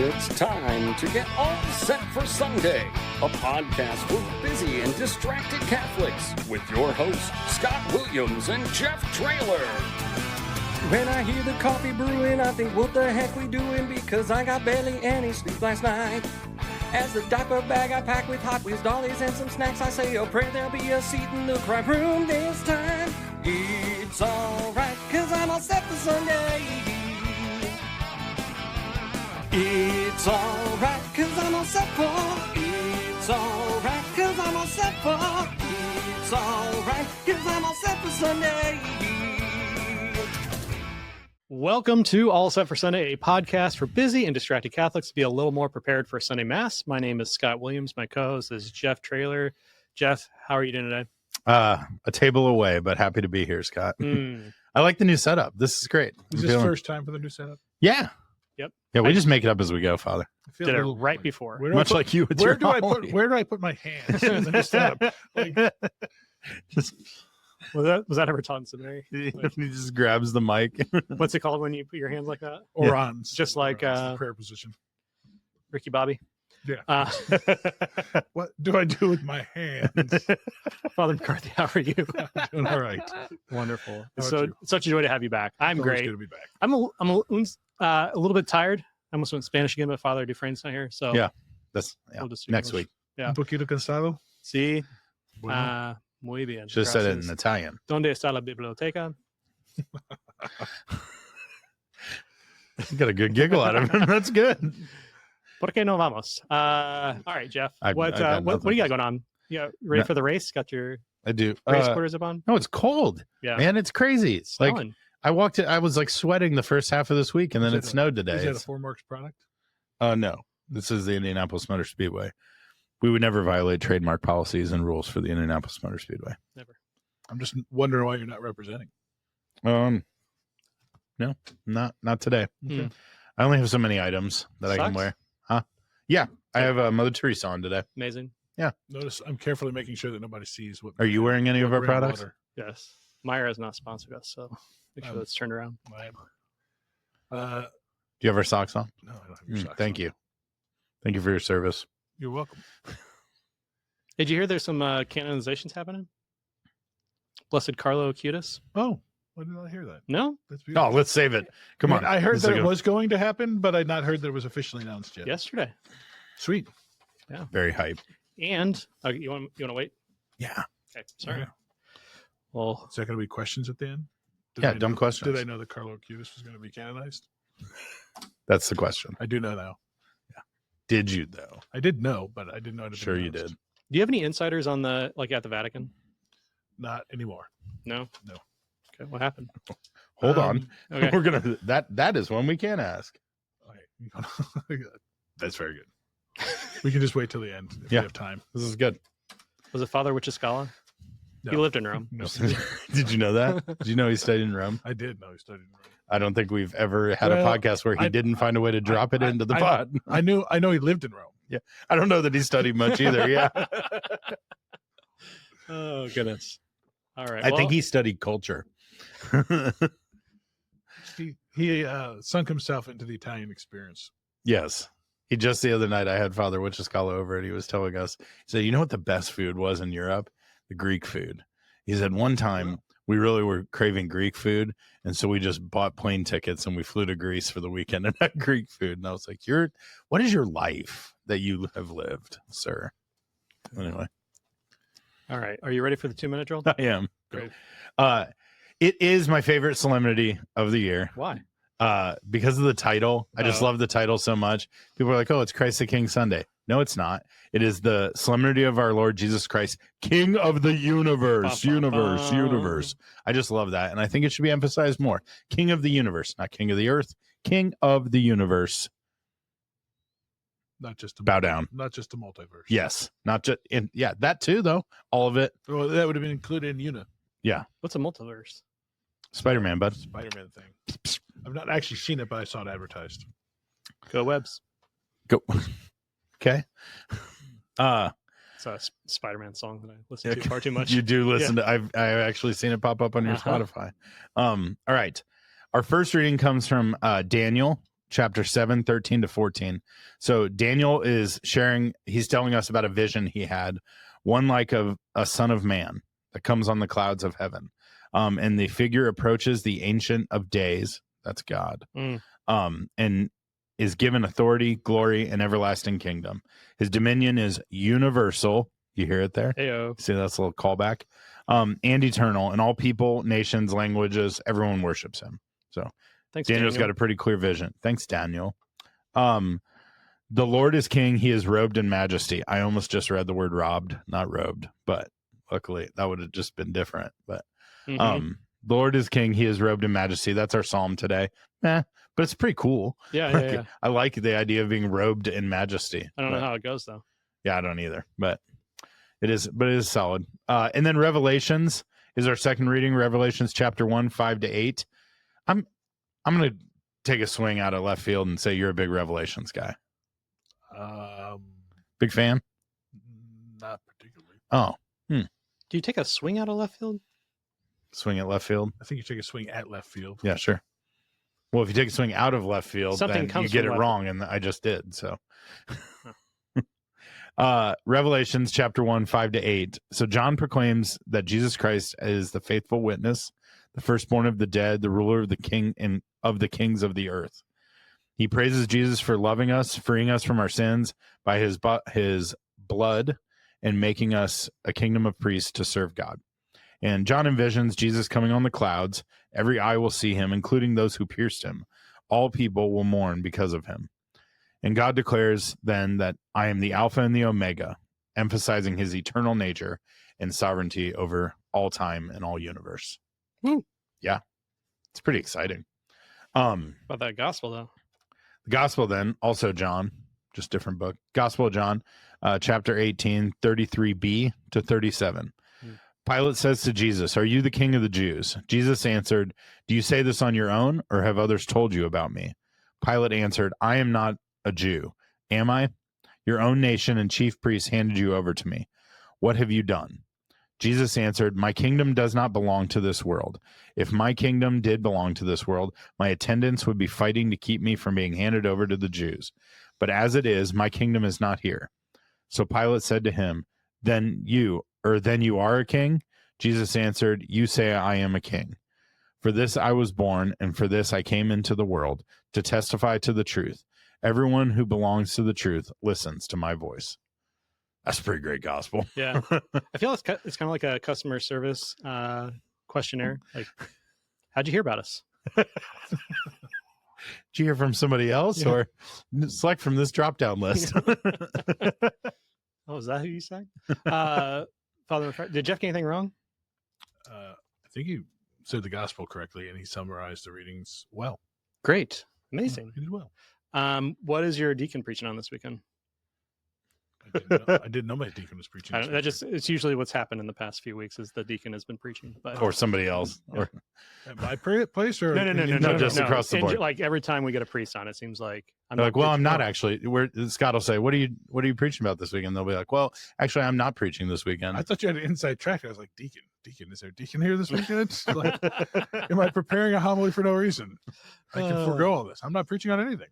It's time to get all set for Sunday, a podcast for busy and distracted Catholics with your hosts, Scott Williams and Jeff Traylor. When I hear the coffee brewing, I think, what the heck we doing? Because I got barely any sleep last night. As the diaper bag I pack with Hot Wheels dollies and some snacks, I say a prayer there'll be a seat in the crime room this time. It's alright, cause I'm all set for Sunday. It's alright, cause I'm all set for. It's alright, cause I'm all set for. It's alright, cause I'm all set for Sunday. Welcome to All Set for Sunday, a podcast for busy and distracted Catholics to be a little more prepared for Sunday Mass. My name is Scott Williams. My co-host is Jeff Traylor. Jeff, how are you doing today? A table away, but happy to be here, Scott. I like the new setup. This is great. Is this first time for the new setup? Yeah. Yep. Yeah, we just make it up as we go, Father. I feel Did a it little right like- before. Where do I Much put- like you with where your do I put homily. where do I put my hands in the new setup? Like, Just, Was that ever taught in seminary? he just grabs the mic. What's it called when you put your hands like that? orans, Just like, the prayer position. Ricky Bobby? Yeah. What do I do with my hands? Father McCarthy, how are you? I'm doing all right. Wonderful. about So you? such a joy to have you back. I'm It's always great. good to be back. I'm a little bit tired. I almost went Spanish again, but Father Dufresne's not here. So Yeah. That's we'll just do next English. week. Yeah. Un poquito cansado. Sí. Bueno. Muy bien. Should have said it in Gracias. Italian. ¿Dónde está la biblioteca? You got a good giggle out of him. That's good. ¿Por qué no vamos? All right, Jeff. I What got what do you got nothing. going on? Yeah, ready No. for the race? Got your I do. race quarters up on? No, it's cold. Yeah. Man, it's crazy. It's like Snowing. I walked it. I was like sweating the first half of this week, and then Is it it a- snowed today. Is that a It's- 4 Marks product? No, this is the Indianapolis Motor Speedway. We would never violate trademark policies and rules for the Indianapolis Motor Speedway. Never. I'm just wondering why you're not representing. No, not today. Okay. I only have so many items that I can Socks? wear. Huh? Yeah, I have Mother Teresa on today. Amazing. Notice I'm carefully making sure that nobody sees what. Are you wearing any of what our brand products? water Yes. Myra has not sponsored us, so make sure Um, that's turned around. I am. Do you have our socks on? No, I don't have your socks Thank on. you. Thank you for your service. You're welcome. Did you hear there's some canonizations happening? Blessed Carlo Acutis? Oh, why did I hear that? No? That's Oh, beautiful. let's save it. Come on. I heard This that is it a- was going to happen, but I'd not heard that it was officially announced yet. Yesterday. Sweet. very hype. And you want to wait? Yeah. Okay. Sorry. Okay. Well, Is there going to be questions at the end? Yeah, I dumb know, questions. Did I know that Carlo Acutis was going to be canonized? That's the question. I do know now. Did you though? I did know, but I didn't know it had been Sure you announced. did. do you have any insiders on the at the Vatican? Not anymore. No. No. Okay. What happened? Hold Um, on. Okay. We're gonna that is one we can ask. Okay. That's very good. We can just wait till the end if Yeah. we have time. This is good. Was it Father Wichiscala? No. He lived in Rome. No, Did you know that? Did you know he studied in Rome? I did know he studied in Rome. I don't think we've ever had Well, a podcast where he I- didn't find a way to drop it into the pod. I know he lived in Rome. I don't know that he studied much either. Yeah. Oh goodness. All right. I think he studied culture. He sunk himself into the Italian experience. Yes. He just the other night, I had Father Wichiscala over and he was telling us, he said, you know what the best food was in Europe? The Greek food. He said, one time we really were craving Greek food. And so we just bought plane tickets and we flew to Greece for the weekend and had Greek food. And I was like, what is your life that you have lived, sir? Anyway, All right. Are you ready for the 2-minute drill? I am. Great. It is my favorite solemnity of the year. Why? Because of the title. I just Oh. love the title so much. People are like, oh, it's Christ the King Sunday. No, it's not. It is the solemnity of our Lord Jesus Christ, King of the universe, Bum, bum, universe, bum. universe. I just love that. And I think it should be emphasized more. King of the universe, not King of the earth, King of the universe. Not just a Bow down. Not just a multiverse. Yes. Not just that too, though. All of it. Well, that would have been included in Una, What's a multiverse? Spider-Man, bud. Spider-Man thing. I've not actually seen it, but I saw it advertised. Go Webs. Go. Okay. It's a Spider-Man song that I listen to far too much. You do listen to I've actually seen it pop up on your Uh-huh. Spotify. All right. Our first reading comes from Daniel chapter 7, 13 to 14. So Daniel is sharing, he's telling us about a vision he had, one like of a son of man that comes on the clouds of heaven. And the figure approaches the Ancient of Days, that's God, and is given authority, glory, and everlasting kingdom. His dominion is universal. You hear it there? Heyo. See, that's a little callback. And eternal, and all people, nations, languages, everyone worships him. So Thanks, Daniel's Daniel. got a pretty clear vision. Thanks, Daniel. The Lord is king. He is robed in majesty. I almost just read the word robbed, not robed, but luckily that would have just been different. But the Lord is king. He is robed in majesty. That's our psalm today. But it's pretty cool. Yeah. I like the idea of being robed in majesty. I don't know how it goes though. Yeah, I don't either, but it is solid. And then Revelations is our second reading. Revelations chapter 1, 5 to 8. I'm going to take a swing out of left field and say you're a big Revelations guy. Big fan? Not particularly. Oh. Do you take a swing out of left field? Swing at left field? I think you take a swing at left field. Yeah, sure. Well, if you take a swing out of left field, Something then comes you get from it left. wrong, and I just did. So, Revelations chapter 1, 5 to 8. So John proclaims that Jesus Christ is the faithful witness, the firstborn of the dead, the ruler of the king and of the kings of the earth. He praises Jesus for loving us, freeing us from our sins by his blood, and making us a kingdom of priests to serve God. And John envisions Jesus coming on the clouds. Every eye will see him, including those who pierced him. All people will mourn because of him. And God declares then that I am the Alpha and the Omega, emphasizing his eternal nature and sovereignty over all time and all universe. Yeah, it's pretty exciting. About that gospel though. The gospel then, also John, just different book. Gospel of John, chapter 18, 33b to 37. Pilate says to Jesus, "Are you the king of the Jews?" Jesus answered, "Do you say this on your own, or have others told you about me?" Pilate answered, "I am not a Jew, am I? Your own nation and chief priests handed you over to me. What have you done?" Jesus answered, "My kingdom does not belong to this world. If my kingdom did belong to this world, my attendants would be fighting to keep me from being handed over to the Jews. But as it is, my kingdom is not here." So Pilate said to him, then you are a king?" Jesus answered, "You say I am a king. For this I was born, and for this I came into the world, to testify to the truth. Everyone who belongs to the truth listens to my voice." That's a pretty great gospel. Yeah. I feel it's kind of like a customer service questionnaire. Like, how'd you hear about us? Did you hear from somebody else, or select from this drop-down list? Oh, is that who you said? Father, did Jeff get anything wrong? I think you said the gospel correctly, and he summarized the readings well. Great. Amazing. He did well. What is your deacon preaching on this weekend? I didn't know my deacon was preaching. It's usually what's happened in the past few weeks is the deacon has been preaching, but Or somebody else. Yeah. Or at my place, or no, just across the board. Like every time we get a priest on, it seems like I'm They're like, well, I'm not preaching. actually. Scott will say, what are you preaching about this weekend? They'll be like, well, actually, I'm not preaching this weekend. I thought you had an inside track. I was like, deacon, is there a deacon here this weekend? Like, am I preparing a homily for no reason? I can forego all this. I'm not preaching on anything.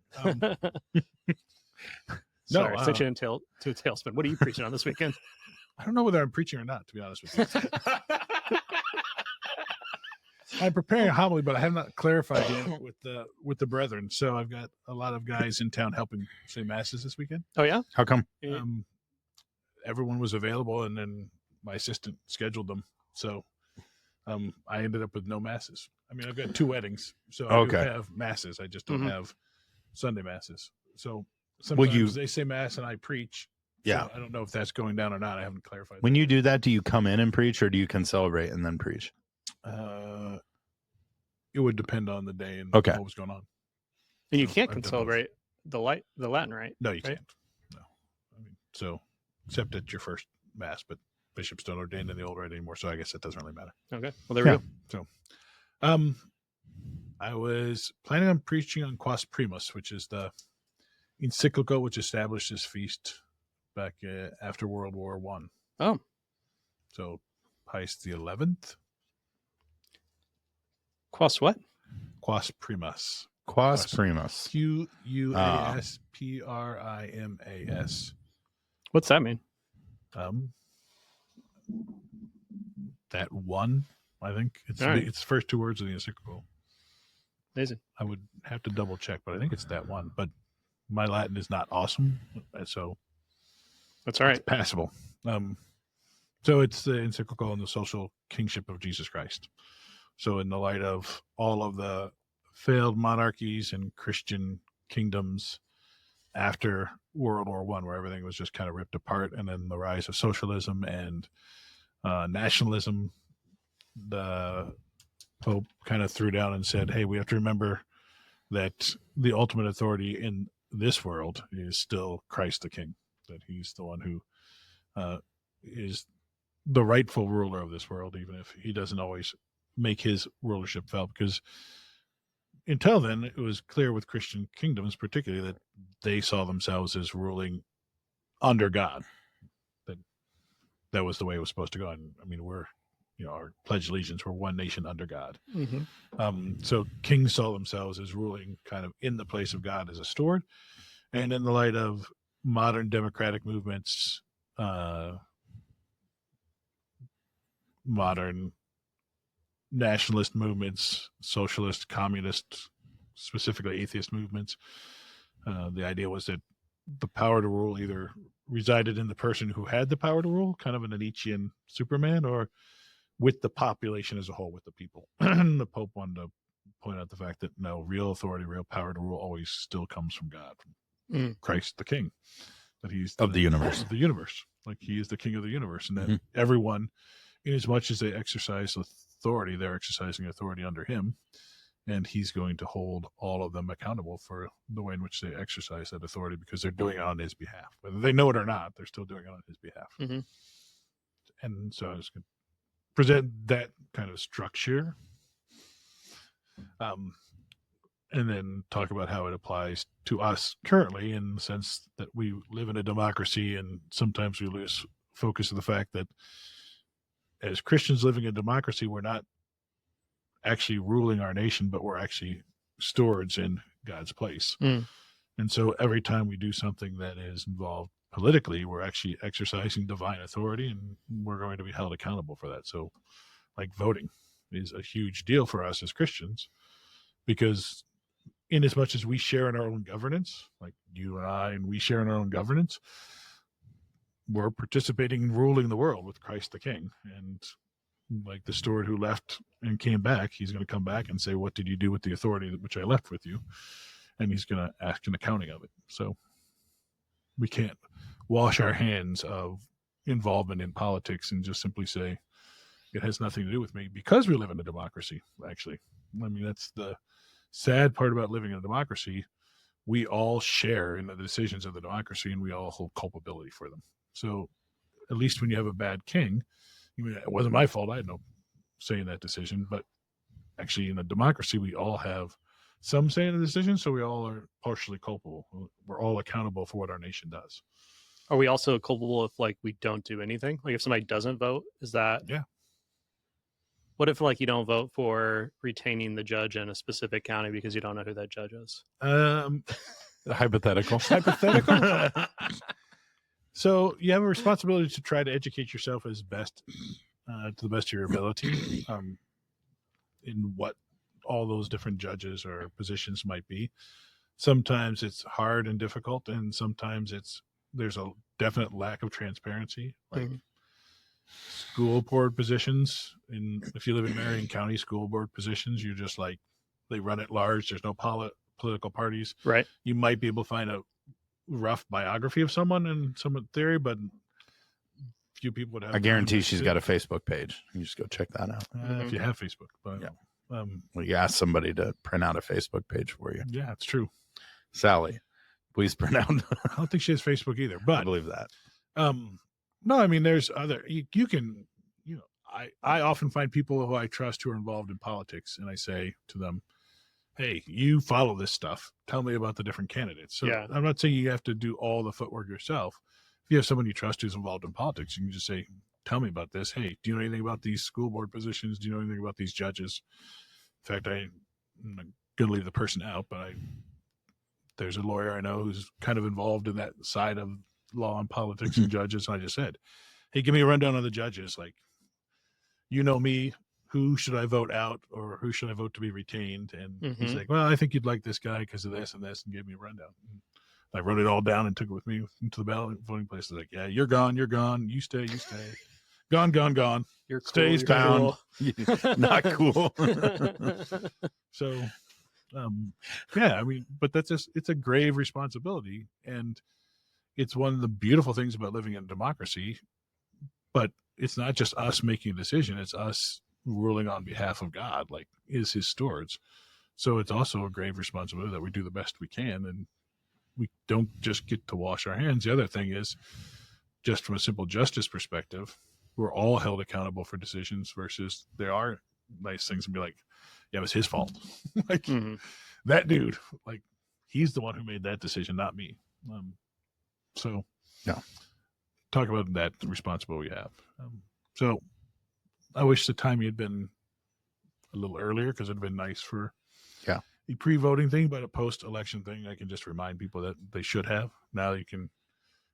Sorry, I sent you to a tailspin. What are you preaching on this weekend? I don't know whether I'm preaching or not, to be honest with you. I'm preparing a homily, but I have not clarified yet with the brethren. So I've got a lot of guys in town helping say masses this weekend. Oh yeah? How come? Everyone was available, and then my assistant scheduled them. So I ended up with no masses. I mean, I've got 2 weddings, so I do have masses. I just don't have Sunday masses. So sometimes they say mass and I preach. Yeah. So I don't know if that's going down or not. I haven't clarified. When you do that, do you come in and preach, or do you concelebrate and then preach? It would depend on the day and Okay. what was going on. And you So can't I've done both. celebrate the Latin, right? No, you Right? can't. No. I mean, so except at your first mass, but bishops don't ordain in the old rite anymore, so I guess it doesn't really matter. Okay. Well, there we go. So, I was planning on preaching on Quas Primus, which is the encyclical which established this feast back after World War One. Oh. So Pius XI. Quas what? Quas Primus. Quas primus. Quasprimas. What's that mean? That one, I think it's All right. it's the first two words of the encyclical. Amazing. I would have to double check, but I think it's that one. But my Latin is not awesome, so That's all right. it's passable. So it's the encyclical on the social kingship of Jesus Christ. So in the light of all of the failed monarchies and Christian kingdoms after World War I, where everything was just kind of ripped apart, and then the rise of socialism and nationalism, the Pope kind of threw down and said, hey, we have to remember that the ultimate authority in this world is still Christ the King, that he's the one who is the rightful ruler of this world, even if he doesn't always make his rulership felt. Because until then, it was clear with Christian kingdoms, particularly, that they saw themselves as ruling under God. That was the way it was supposed to go. And I mean, our pledge allegiance, we're one nation under God. Mm-hmm. So kings saw themselves as ruling kind of in the place of God as a steward. And in the light of modern democratic movements, modern nationalist movements, socialist, communist, specifically atheist movements, the idea was that the power to rule either resided in the person who had the power to rule, kind of an Nietzschean Superman, or with the population as a whole, with the people. The Pope wanted to point out the fact that no, real authority, real power to rule always still comes from God, from Christ the King, that he's of the universe. Of the universe. Like he is the king of the universe, and that everyone, in as much as they exercise authority, they're exercising authority under him, and he's going to hold all of them accountable for the way in which they exercise that authority, because they're doing it on his behalf. Whether they know it or not, they're still doing it on his behalf. Mm-hmm. And so I was going to present that kind of structure, and then talk about how it applies to us currently, in the sense that we live in a democracy, and sometimes we lose focus of the fact that as Christians living in democracy, we're not actually ruling our nation, but we're actually stewards in God's place. And so every time we do something that is involved politically, we're actually exercising divine authority, and we're going to be held accountable for that. So like voting is a huge deal for us as Christians, because in as much as we share in our own governance, like you and I, and we share in our own governance, we're participating in ruling the world with Christ the King. And like the steward who left and came back, he's going to come back and say, what did you do with the authority which I left with you? And he's going to ask an accounting of it. So we can't wash our hands of involvement in politics and just simply say it has nothing to do with me, because we live in a democracy. Actually, I mean, that's the sad part about living in a democracy. We all share in the decisions of the democracy, and we all hold culpability for them. So at least when you have a bad king, it wasn't my fault, I had no say in that decision, but actually in a democracy, we all have some say in the decision, so we all are partially culpable. We're all accountable for what our nation does. Are we also culpable if like we don't do anything? Like if somebody doesn't vote, is that? Yeah. What if like you don't vote for retaining the judge in a specific county because you don't know who that judge is? Hypothetical. So you have a responsibility to try to educate yourself as best, to the best of your ability, in what all those different judges or positions might be. Sometimes it's hard and difficult, and sometimes there's a definite lack of transparency, like school board positions. If you live in Marion County, school board positions, you're just like, they run at large. There's no political parties. Right. You might be able to find a rough biography of someone in some theory, but few people would have. I guarantee she's got a Facebook page. You just go check that out. If you have Facebook, but well, you ask somebody to print out a Facebook page for you. Yeah, it's true. Sally, please print out. I don't think she has Facebook either, but I believe that. No, I mean, there's other, you can, I often find people who I trust who are involved in politics, and I say to them, hey, you follow this stuff. Tell me about the different candidates. So yeah. I'm not saying you have to do all the footwork yourself. If you have someone you trust who's involved in politics, you can just say, tell me about this. Hey, do you know anything about these school board positions? Do you know anything about these judges? In fact, I'm going to going to leave the person out, but there's a lawyer I know who's kind of involved in that side of law and politics and judges. And I just said, hey, give me a rundown on the judges. Like, you know me, who should I vote out or who should I vote to be retained? And he's like, well, I think you'd like this guy because of this and this, and gave me a rundown. And I wrote it all down and took it with me into the ballot voting place. I was like, yeah, you're gone. You stay. Gone. You're cool, Stays you're down. cool. Not cool. So, yeah, I mean, but it's a grave responsibility. And it's one of the beautiful things about living in a democracy, but it's not just us making a decision. It's us ruling on behalf of God, like is his stewards. So it's also a grave responsibility that we do the best we can. And we don't just get to wash our hands. The other thing is, just from a simple justice perspective, we're all held accountable for decisions versus there are nice things and be like, yeah, it was his fault. Like that dude, like he's the one who made that decision, not me. So yeah, talk about that responsibility we have. So I wish the timing had been a little earlier because it'd been nice for a pre-voting thing, but a post-election thing, I can just remind people that they should have. Now you can.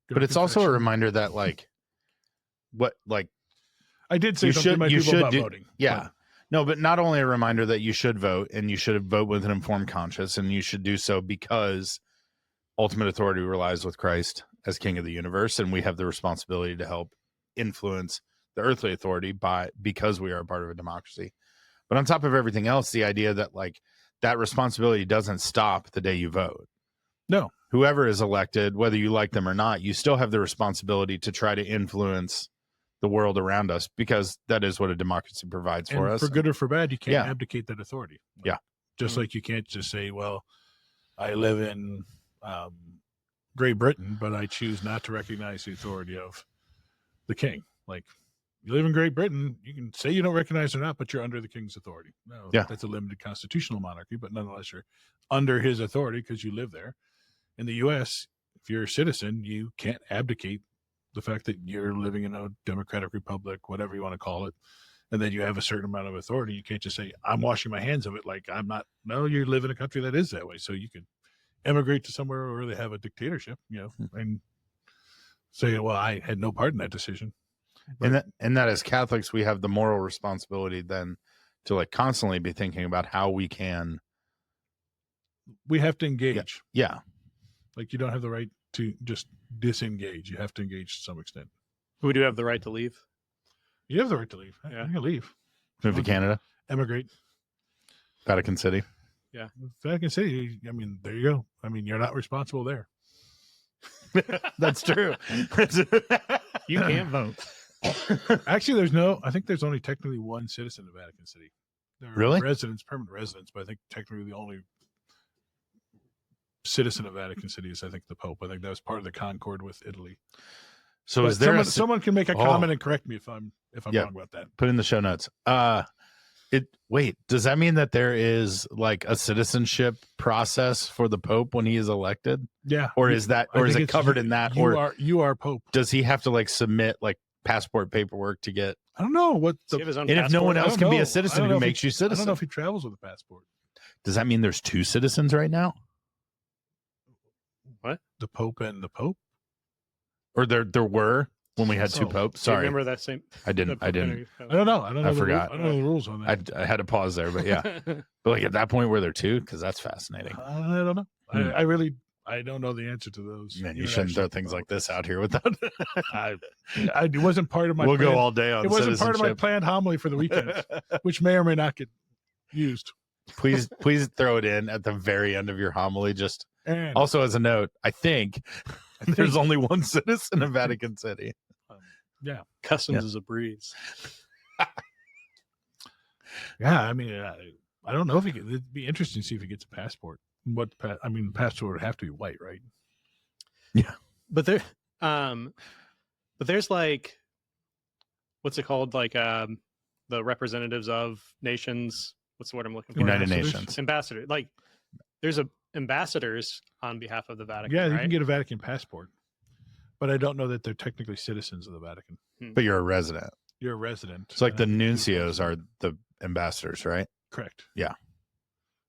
But it's also a reminder that I did say something to my people about voting. Yeah. But, no, but not only a reminder that you should vote and you should vote with an informed conscience, and you should do so because ultimate authority relies with Christ as King of the universe, and we have the responsibility to help influence the earthly authority because we are a part of a democracy. But on top of everything else, the idea that that responsibility doesn't stop the day you vote. No. Whoever is elected, whether you like them or not, you still have the responsibility to try to influence the world around us, because that is what a democracy provides for us. For good or for bad, you can't abdicate that authority. Just like you can't just say, well, I live in Great Britain, but I choose not to recognize the authority of the king. Like, you live in Great Britain, you can say you don't recognize it or not, but you're under the king's authority. No, that's a limited constitutional monarchy, but nonetheless, you're under his authority because you live there. In the U.S., if you're a citizen, you can't abdicate the fact that you're living in a democratic republic, whatever you want to call it, and then you have a certain amount of authority. You can't just say, I'm washing my hands of it. Like, I'm not. No, you live in a country that is that way. So you can emigrate to somewhere where they have a dictatorship, and say, well, I had no part in that decision. But, and that as Catholics, we have the moral responsibility then to constantly be thinking about how we can. We have to engage. Yeah. Like, you don't have the right to just disengage. You have to engage to some extent. We do have the right to leave. You have the right to leave. Yeah. You can leave. Move to Canada. Emigrate. Vatican City. Yeah. Vatican City, I mean, there you go. I mean, you're not responsible there. That's true. You can't vote. Actually, I think there's only technically one citizen of Vatican City. There are really? Permanent residents, but I think technically the only citizen of Vatican City is, I think, the Pope. I think that was part of the Concord with Italy. So but is there someone can make a comment and correct me if I'm wrong about that. Put in the show notes. Wait, does that mean that there is a citizenship process for the Pope when he is elected? Yeah. Or is it covered in that? You are Pope. Does he have to submit passport paperwork to get? I don't know what. And if no one else can be a citizen, who makes you citizen? I don't know if he travels with a passport. Does that mean there's two citizens right now? What? The Pope and the Pope? Or there were when we had two popes. Sorry, remember that same? I didn't. I don't know. I forgot. I don't know the rules on that. I had to pause there, but yeah. But at that point, were there two? Because that's fascinating. I don't know. I don't know the answer to those. Man, you shouldn't throw things like this out here without. It wasn't part of my. We'll go all day on. It wasn't part of my planned homily for the weekend, which may or may not get used. Please throw it in at the very end of your homily. Just and also as a note, I think there's only one citizen of Vatican City. Yeah, customs is a breeze. Yeah, I mean, I don't know if it'd be interesting to see if he gets a passport. The passport would have to be white, right? Yeah, but there's what's it called? The representatives of nations. What's the word I'm looking for? United Nations. Ambassador. There's ambassadors on behalf of the Vatican. Yeah, you right? can get a Vatican passport, but I don't know that they're technically citizens of the Vatican. But you're a resident. You're a resident. It's like the nuncios are the ambassadors, right? Correct. Yeah.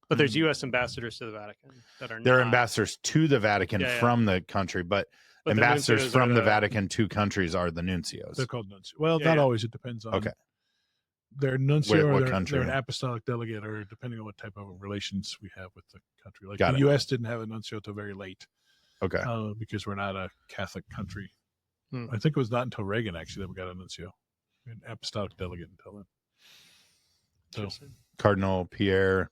But there's U.S. ambassadors to the Vatican that are They're not. ambassadors to the Vatican from the country, but the ambassadors nuncios from are the Vatican to countries are the nuncios. They're called nuncios. Well, not always. It depends on. Okay. They're nuncio What or country? they're an apostolic delegate, or depending on what type of relations we have with the country. Like Got the it. U.S. didn't have a nuncio till very late. Okay. Because we're not a Catholic country. Hmm. I think it was not until Reagan actually that we got a nuncio, an apostolic delegate until then. So Cardinal Pierre,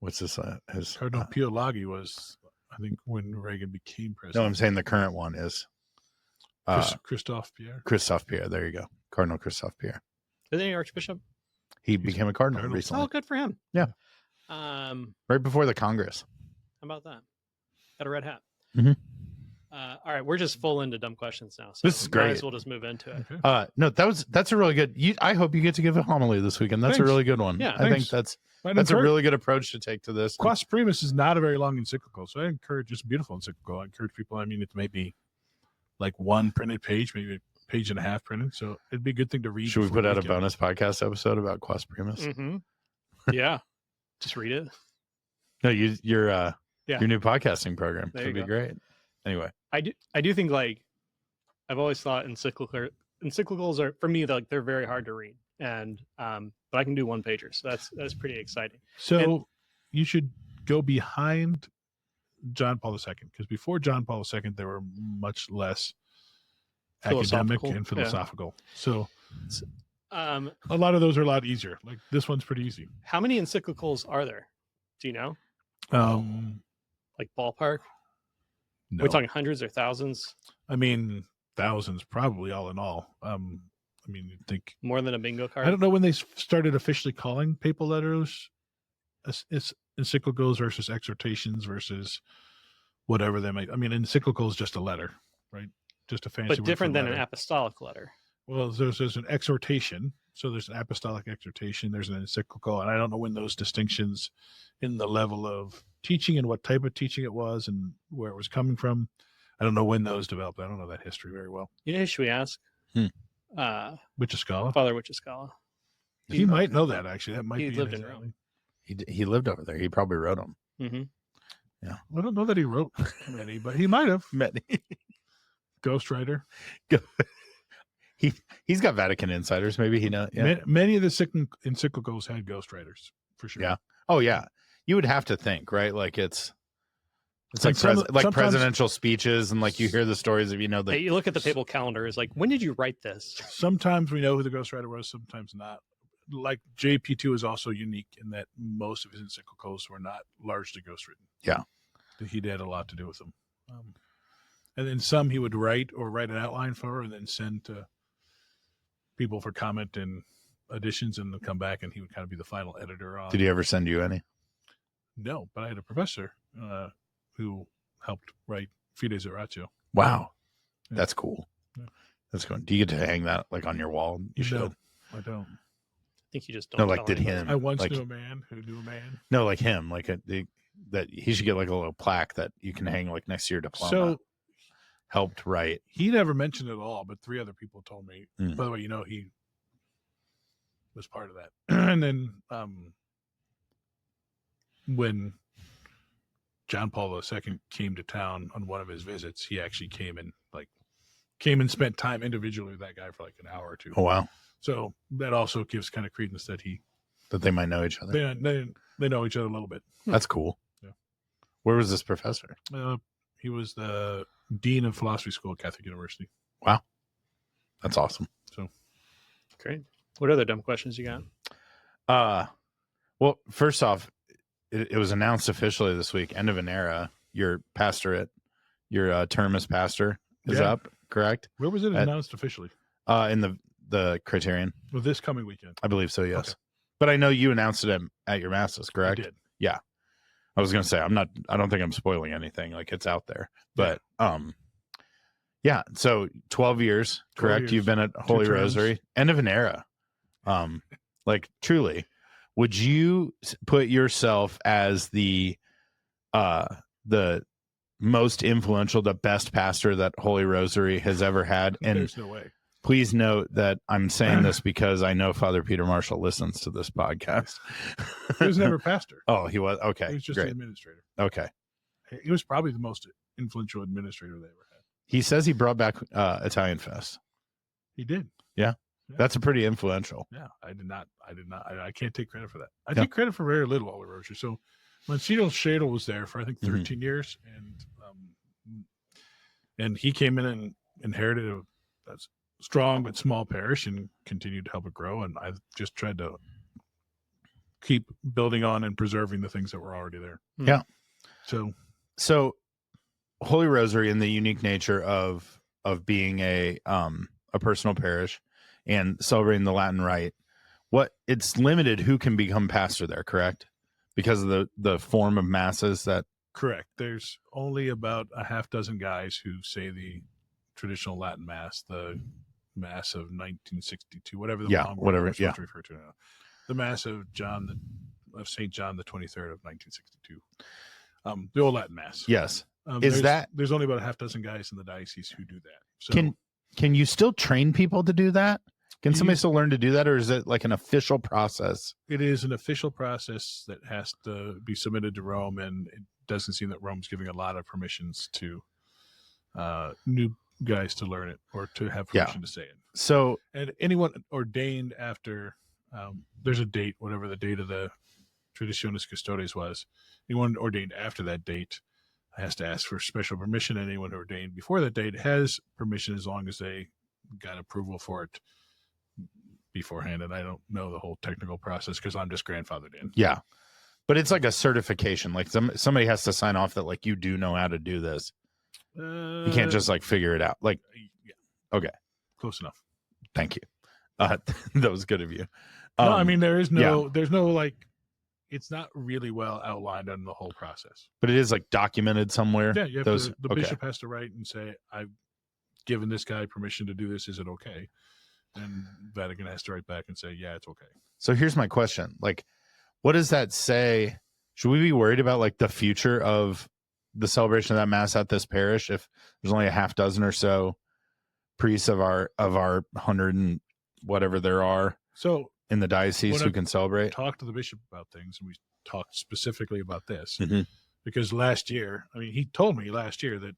what's this? His Cardinal Pio Laghi was, I think, when Reagan became No, president. I'm saying the current one is Christophe Pierre. Christophe Pierre. There you go, Cardinal Christophe Pierre. Isn't he Archbishop? He became a cardinal Cardinal. recently. Oh, good for him. Yeah. How Right before the Congress. about that? Got a red hat. Mhm. All right, we're just full into dumb questions now. So This is Might great. as well just move into it. Okay. No, that's a really good. I hope you get to give a homily this weekend. That's Thanks. a really good one. Yeah, I think thanks. that's a really good approach to take to this. Quas Primus is not a very long encyclical, so I encourage it's a beautiful encyclical. I encourage people. I mean, it's maybe like one printed page, maybe a page and a half printed. So it'd be a good thing to read. Should we before put the out a weekend. bonus podcast episode about Quas Primus? Mm-hmm. Yeah, just read it. No, your new podcasting program There could you be go. great. Anyway, I do think, like, I've always thought encyclicals are, for me, they're very hard to read, and but I can do one pagers, so that's pretty exciting. So you should go behind John Paul II, because before John Paul II, they were much less academic Philosophical, and philosophical. So A lot of those are a lot easier. Like this one's pretty easy. How many encyclicals are there? Do you know? Like ballpark? No. We're talking hundreds or thousands? I mean, thousands probably all in all. I mean, you'd think. More than a bingo card? I don't know when they started officially calling papal letters encyclicals versus exhortations versus whatever they might. I mean, encyclical is just a letter, right? Just a fancy word but for different than letter. an apostolic letter. Well, there's an exhortation. So there's an apostolic exhortation. There's an encyclical. And I don't know when those distinctions in the level of teaching and what type of teaching it was and where it was coming from. I don't know when those developed. I don't know that history very well. You know who should we ask? Wichiscala. Father Wichiscala. He might know that, actually. That might He be lived his in Rome. alley. he lived over there. He probably wrote them. Mm-hmm. I don't know that he wrote many, but he might have. Many. Ghostwriter. He's got Vatican insiders. Maybe he knows. Yeah. Many of the encyclicals had ghostwriters, for sure. Yeah. Oh yeah. You would have to think, right? Like it's Like sometimes- presidential speeches, and like you hear the stories of Hey, you look at the papal calendar, it's like, when did you write this? Sometimes we know who the ghostwriter was, sometimes not. Like JP2 is also unique in that most of his encyclicals were not largely ghostwritten. Yeah. He had a lot to do with them. And then some he would write an outline for and then send to people for comment and additions, and then come back and he would kind of be the final editor on. Did he ever send you any? No, but I had a professor who helped write Fides et Ratio. Wow. Yeah. That's cool. Yeah. That's cool. Do you get to hang that like on your wall? You should. No, I don't. I think you just don't. No, like tell did anybody. him. I once like, knew a man who knew a man. No, like him. Like that he should get like a little plaque that you can hang like next to your diploma. So helped write. he never mentioned it at all, but 3 other people told me. Mm. By the way, he was part of that. And then when John Paul II came to town on one of his visits, he actually came and spent time individually with that guy for like an hour or 2. Oh wow. So that also gives kind of credence that That they might know each other. they know each other a little bit. That's cool. Yeah. Where was this professor? He was the dean of philosophy school at Catholic University. Wow. That's awesome. Great. What other dumb questions you got? Well, first off, it was announced officially this week, end of an era. Your pastorate, your term as pastor is Yeah. up, correct? Where was it At- announced officially? In the Criterion. Well, this coming weekend. I believe so, yes. Okay. But I know you announced it at your masses, correct? I did. I was going to say, I don't think I'm spoiling anything. Like it's out there, but, yeah. So 12 years, 12 correct? years. You've been at Holy terms. Rosary, end of an era. Like truly, would you put yourself as the most influential, the best pastor that Holy Rosary has ever had? And There's no way. Please note that I'm saying this because I know Father Peter Marshall listens to this podcast. He was never pastor. Oh, he was? Okay. He was just great. an administrator. Okay. He was probably the most influential administrator they ever had. He says he brought back Italian Fest. He did. Yeah. That's a pretty influential. Yeah. I did not. I can't take credit for that. I take credit for very little Holy Rosary. So Monsignor Shadle was there for, I think, 13 years. And he came in and inherited a strong but small parish and continued to help it grow. And I just tried to keep building on and preserving the things that were already there. Yeah. So Holy Rosary, in the unique nature of being a personal parish and celebrating the Latin Rite, it's limited who can become pastor there, correct? Because of the form of masses that. Correct. There's only about a half dozen guys who say the traditional Latin Mass, the Mass of 1962, whatever the refer to now. The Mass of St. John the 23rd of 1962. The old Latin Mass. Yes. There's only about a half dozen guys in the diocese who do that. So can you still train people to do that? Can somebody still learn to do that, or is it like an official process? It is an official process that has to be submitted to Rome, and it doesn't seem that Rome's giving a lot of permissions to new guys to learn it or to have permission to say it. So, and anyone ordained after there's a date, whatever the date of the Traditionis Custodes was, anyone ordained after that date has to ask for special permission. And anyone ordained before that date has permission as long as they got approval for it beforehand. And I don't know the whole technical process because I'm just grandfathered in. Yeah. But it's like a certification. Like somebody has to sign off that like you do know how to do this. You can't just like figure it out. Like, yeah. Okay. Close enough. Thank you. That was good of you. No, I mean, there's no like, it's not really well outlined on the whole process. But it is like documented somewhere. Yeah, you have the bishop has to write and say, I've given this guy permission to do this. Is it okay? And Vatican has to write back and say, yeah, it's okay. So here's my question. Like, what does that say? Should we be worried about like the future of the celebration of that Mass at this parish if there's only a half dozen or so priests of our 100 and whatever there are in the diocese who can celebrate? Talk to the bishop about things, and we talked specifically about this Mm-hmm. because last year, I mean, he told me last year that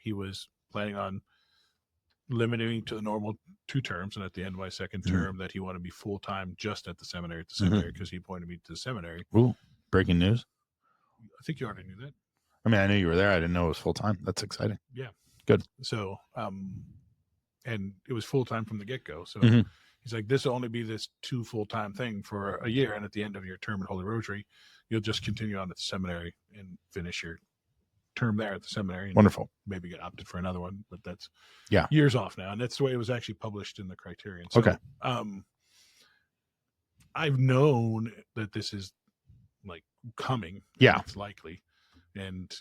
he was planning on limiting to the normal 2 terms, and at the end of my second term that he wanted to be full-time just at the seminary because he appointed me to the seminary. Ooh, breaking news. I think you already knew that. I mean, I knew you were there. I didn't know it was full-time. That's exciting. Yeah. Good. So, and it was full-time from the get-go. So Mhm. he's like, this will only be this 2 full-time thing for a year. And at the end of your term at Holy Rosary, you'll just continue on at the seminary and finish your term there at the seminary. And Wonderful. maybe get opted for another one, but that's years off now. And that's the way it was actually published in the Criterion. So, Okay. I've known that this is like coming. Yeah. It's likely. And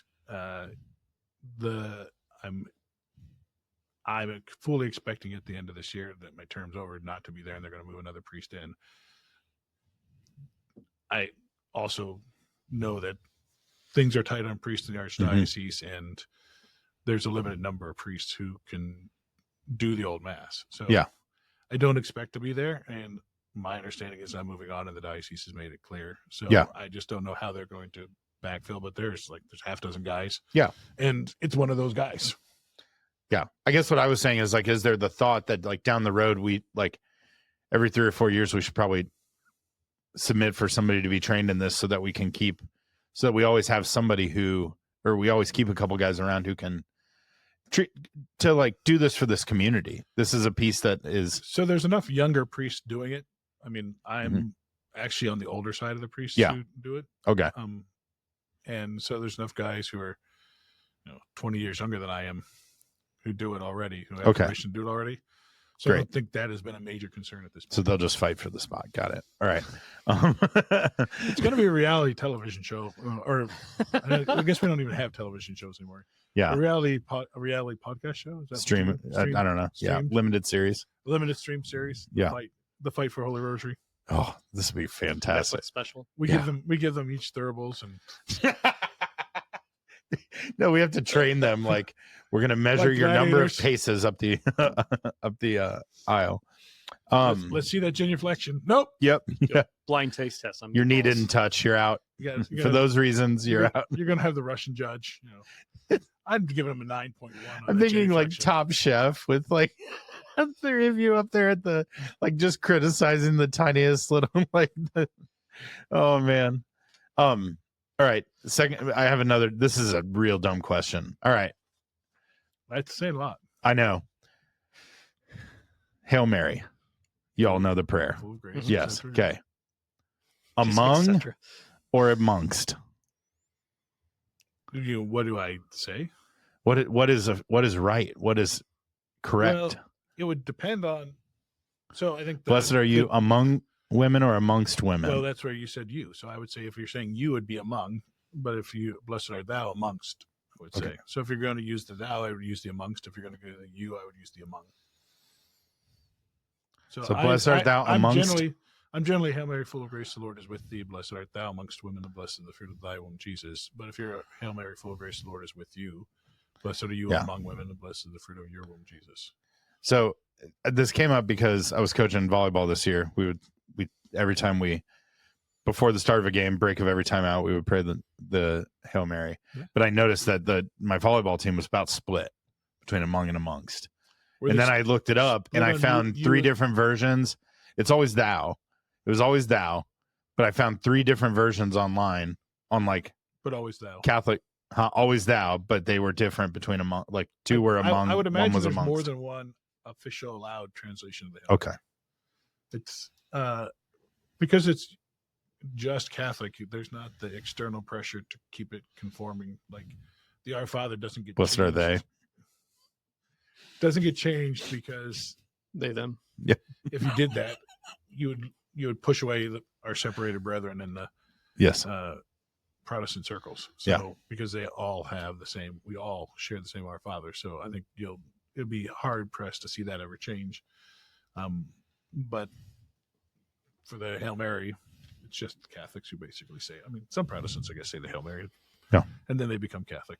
I'm fully expecting at the end of this year that my term's over, not to be there, and they're going to move another priest in. I also know that things are tight on priests in the archdiocese, and there's a limited number of priests who can do the old Mass. So I don't expect to be there, and my understanding is I'm moving on, and the diocese has made it clear. So I just don't know how they're going to backfill, but there's half dozen guys. Yeah. And it's one of those guys. Yeah. I guess what I was saying is like, is there the thought that like down the road, we like every 3 or 4 years, we should probably submit for somebody to be trained in this so that we can so that we always have somebody we always keep a couple guys around who can to like do this for this community. This is a piece that is. So there's enough younger priests doing it. I mean, I'm actually on the older side of the priests who do it. Okay. And so there's enough guys who are, 20 years younger than I am who do it already, who have permission to do it already. So I don't think that has been a major concern at this point. So they'll just fight for the spot. Got it. All right. It's going to be a reality television show, or I guess we don't even have television shows anymore. Yeah. A reality podcast show? Is that stream? I don't know. Yeah. Limited series. Limited stream series. The fight for Holy Rosary. Oh, this would be fantastic. Special. We give them each thuribles and No, we have to train them. Like we're gonna measure Like your number of gladiators. paces up the aisle. Let's see that genuflection. Nope. Yep. Yeah. Blind taste test. You're needed in touch. You're out. For those reasons, you're out. You're gonna have the Russian judge. I'd give him a 9.1. I'm thinking like Top Chef with like three of you up there at the like just criticizing the tiniest little like. Oh man. All right. Second, I have another. This is a real dumb question. All right. That's saying a lot. I know. Hail Mary. You all know the prayer. Full of grace, Yes. etc. Okay. Just Among etc. or amongst? What do I say? What is right? What is correct? Well, it would depend on. So I think. Blessed are you among women or amongst women? Well, that's where you said you. So I would say if you're saying you, would be among. But if you blessed art thou amongst, I would say. Okay. So if you're going to use the thou, I would use the amongst. If you're going to go to the you, I would use the among. So blessed art thou amongst. I'm generally Hail Mary, full of grace, the Lord is with thee. Blessed art thou amongst women, and blessed is the fruit of thy womb, Jesus. But if you're Hail Mary, full of grace, the Lord is with you. Blessed are you among women, and blessed is the fruit of your womb, Jesus. So this came up because I was coaching volleyball this year. We every time before the start of a game, break of every time out, we would pray the Hail Mary. Yeah. But I noticed that my volleyball team was about split between among and amongst. And then I looked it up and I found three different versions. It's always thou. It was always thou, but I found three different versions online on like but always thou Catholic, always thou, but they were different between among, like two were among. I would imagine one was there's amongst. more than one official allowed translation of the Hail Okay. Mary. It's because it's just Catholic. There's not the external pressure to keep it conforming. Like the Our Father doesn't get Blessed are they. Doesn't get changed because They them. Yeah. If you did that, you would push away our separated brethren in the Yes. Protestant circles. So Yeah. because they all have the same, we all share the same Our Father. So I think it'd be hard pressed to see that ever change. But for the Hail Mary, it's just Catholics who basically say. I mean, some Protestants, I guess, say the Hail Mary. Yeah. And then they become Catholic.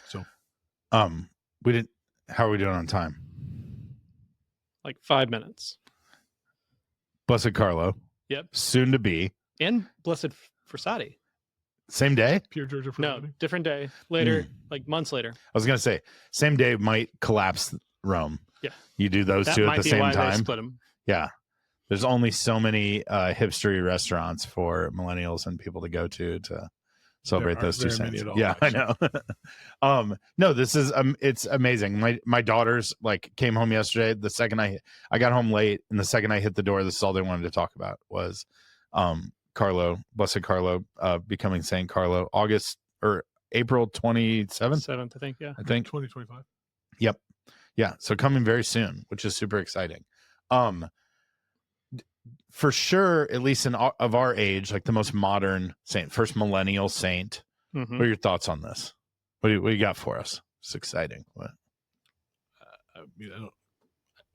So, we didn't. How are we doing on time? Like 5 minutes. Blessed Carlo. Yep. Soon to be. And Blessed Forsati. Same day? Pure Georgia. No, different day. Later, like months later. I was going to say, same day might collapse Rome. Yeah. You do those That two at might the be same why they time. split them. Yeah. There's only so many hipstery restaurants for millennials and people to go to celebrate those two saints. Yeah, actually. I know. No, this is it's amazing. My daughters like came home yesterday. The second I got home late, and the second I hit the door, this is all they wanted to talk about was Carlo, Blessed Carlo, becoming Saint Carlo, August or April 27th. 7th, I think. Yeah. I think 2025. Yep. Yeah. So coming very soon, which is super exciting. For sure, at least of our age, like the most modern saint, first millennial saint. Mm-hmm. What are your thoughts on this? What do you got for us? It's exciting. What?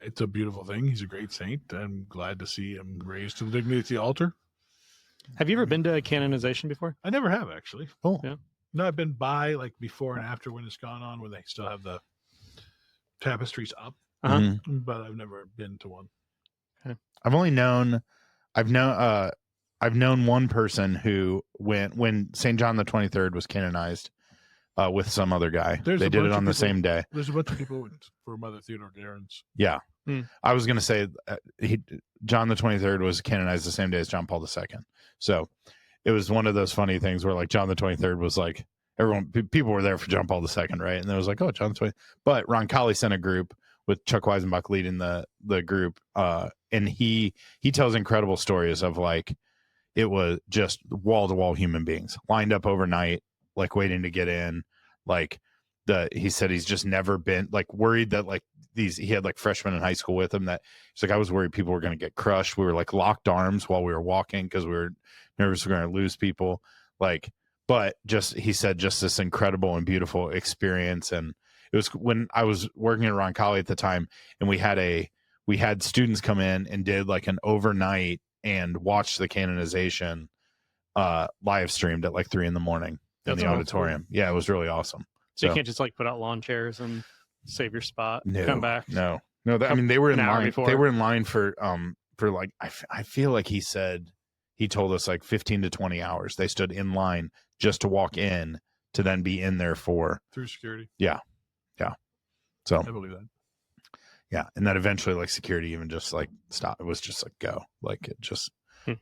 It's a beautiful thing. He's a great saint. I'm glad to see him raised to the dignity of the altar. Have you ever been to a canonization before? I never have, actually. Oh, yeah. No, I've been by like before and after when it's gone on, where they still have the tapestries up, but I've never been to one. I've known one person who went when St. John the 23rd was canonized with some other guy. They did it on the same day. There's a bunch of people for Mother Theodore Guerin's. Yeah. I was going to say John the 23rd was canonized the same day as John Paul II. So it was one of those funny things where like John the 23rd was like people were there for John Paul II, right? And it was like, oh, John the 23rd. But Ron Colley sent a group with Chuck Weisenbach leading the group. And he tells incredible stories of like, it was just wall to wall human beings lined up overnight, like waiting to get in. Like he said, he's just never been like worried that like he had like freshmen in high school with him that he's like, I was worried people were going to get crushed. We were like locked arms while we were walking because we were nervous we're going to lose people. Like, but he said just this incredible and beautiful experience. And it was when I was working at Ron Colley at the time, and we had students come in and did like an overnight and watched the canonization live streamed at like 3 a.m. That's the awesome. auditorium. Yeah, it was really awesome. So you can't just like put out lawn chairs and save your spot, come back. No. I mean, they were in An hour line. before. They were in line for like I feel like he told us like 15 to 20 hours. They stood in line just to walk in to then be in there for through security. Yeah. So I believe that. Yeah, and then eventually like security even just like stopped. It was just like go. Like it just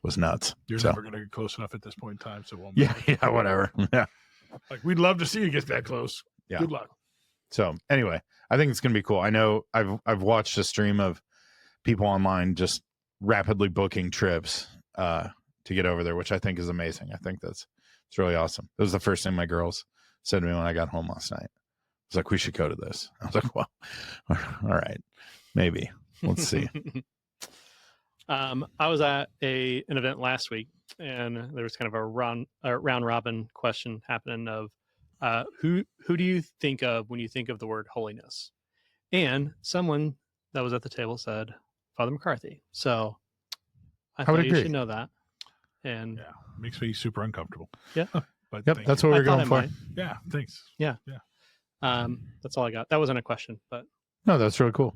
was nuts. You're So, never going to get close enough at this point in time, so it won't. yeah, whatever. Yeah. Like we'd love to see you get that close. Yeah. Good luck. So anyway, I think it's gonna be cool. I know I've watched a stream of people online just rapidly booking trips to get over there, which I think is amazing. I think it's really awesome. It was the first thing my girls said to me when I got home last night. It's like, we should go to this. I was like, well, all right, maybe. Let's see. I was at an event last week, and there was kind of a round robin question happening of who do you think of when you think of the word holiness? And someone that was at the table said Father McCarthy. So I thought you should know that. And yeah, makes me super uncomfortable. Yeah. But yep, that's what we're going for. Yeah, thanks. Yeah. That's all I got. That wasn't a question, but no, that's really cool.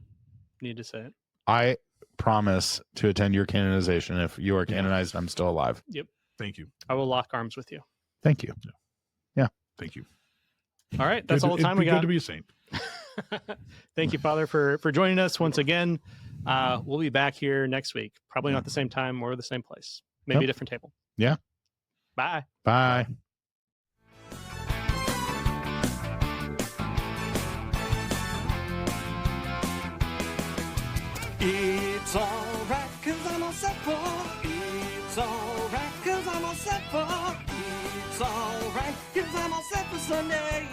Need to say it. I promise to attend your canonization. If you are canonized, I'm still alive. Yep. Thank you. I will lock arms with you. Thank you. Yeah. Thank you. All right. That's all the time we got. Good to be a saint. Thank you, Father, for joining us once again. We'll be back here next week. Probably not the same time or the same place. Maybe a different table. Yeah. Bye. Bye. It's alright, cause I'm all set for. It's alright, cause I'm all set for. It's alright, cause I'm all set for Sunday.